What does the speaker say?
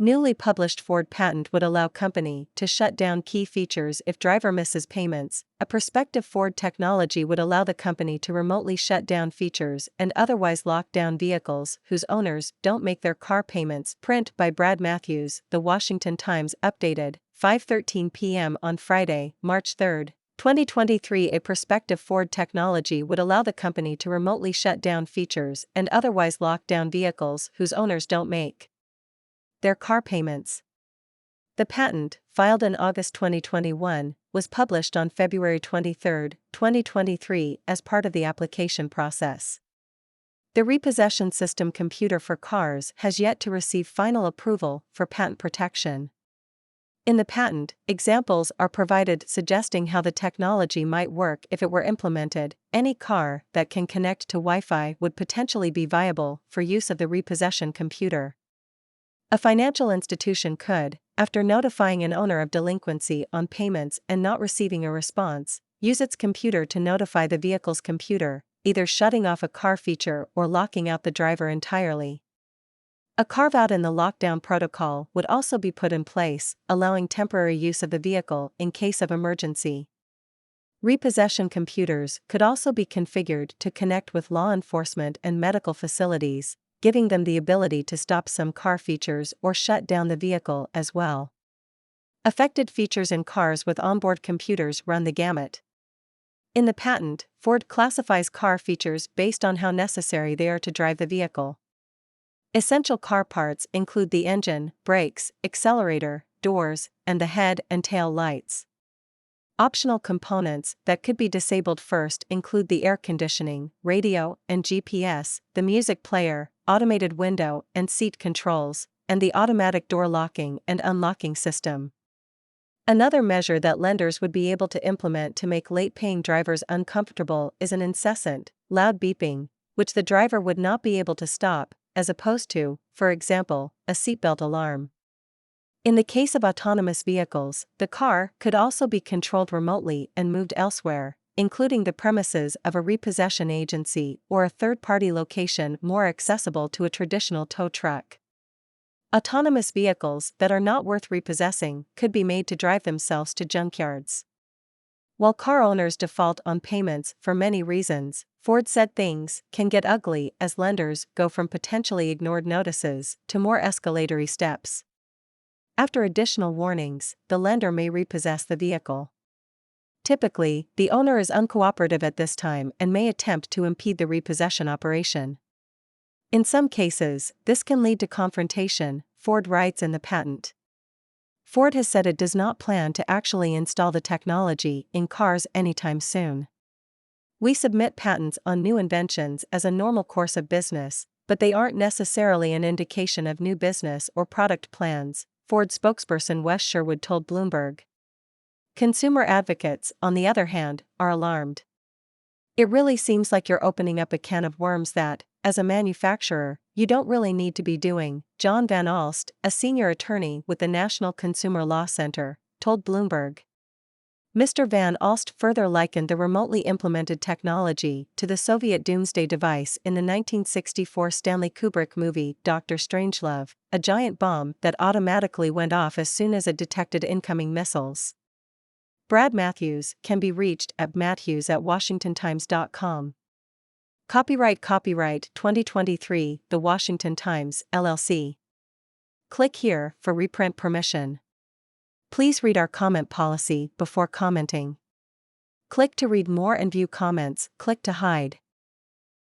Newly published Ford patent would allow company to shut down key features if driver misses payments. A prospective Ford technology would allow the company to remotely shut down features and otherwise lock down vehicles whose owners don't make their car payments. Print by Brad Matthews, The Washington Times, updated, 5:13 p.m. on Friday, March 3, 2023. A prospective Ford technology would allow the company to remotely shut down features and otherwise lock down vehicles whose owners don't make their car payments. The patent, filed in August 2021, was published on February 23, 2023, as part of the application process. The repossession system computer for cars has yet to receive final approval for patent protection. In the patent, examples are provided suggesting how the technology might work if it were implemented. Any car that can connect to Wi-Fi would potentially be viable for use of the repossession computer. A financial institution could, after notifying an owner of delinquency on payments and not receiving a response, use its computer to notify the vehicle's computer, either shutting off a car feature or locking out the driver entirely. A carve-out in the lockdown protocol would also be put in place, allowing temporary use of the vehicle in case of emergency. Repossession computers could also be configured to connect with law enforcement and medical facilities, giving them the ability to stop some car features or shut down the vehicle as well. Affected features in cars with onboard computers run the gamut. In the patent, Ford classifies car features based on how necessary they are to drive the vehicle. Essential car parts include the engine, brakes, accelerator, doors, and the head and tail lights. Optional components that could be disabled first include the air conditioning, radio and GPS, the music player, automated window and seat controls, and the automatic door locking and unlocking system. Another measure that lenders would be able to implement to make late-paying drivers uncomfortable is an incessant, loud beeping, which the driver would not be able to stop, as opposed to, for example, a seatbelt alarm. In the case of autonomous vehicles, the car could also be controlled remotely and moved elsewhere, including the premises of a repossession agency or a third-party location more accessible to a traditional tow truck. Autonomous vehicles that are not worth repossessing could be made to drive themselves to junkyards. While car owners default on payments for many reasons, Ford said things can get ugly as lenders go from potentially ignored notices to more escalatory steps. After additional warnings, the lender may repossess the vehicle. Typically, the owner is uncooperative at this time and may attempt to impede the repossession operation. In some cases, this can lead to confrontation, Ford writes in the patent. Ford has said it does not plan to actually install the technology in cars anytime soon. We submit patents on new inventions as a normal course of business, but they aren't necessarily an indication of new business or product plans, Ford spokesperson Wes Sherwood told Bloomberg. Consumer advocates, on the other hand, are alarmed. It really seems like you're opening up a can of worms that, as a manufacturer, you don't really need to be doing, John Van Alst, a senior attorney with the National Consumer Law Center, told Bloomberg. Mr. Van Alst further likened the remotely implemented technology to the Soviet doomsday device in the 1964 Stanley Kubrick movie Dr. Strangelove, a giant bomb that automatically went off as soon as it detected incoming missiles. Brad Matthews can be reached at matthews@washingtontimes.com. Copyright 2023, The Washington Times, LLC. Click here for reprint permission. Please read our comment policy before commenting. Click to read more and view comments, click to hide.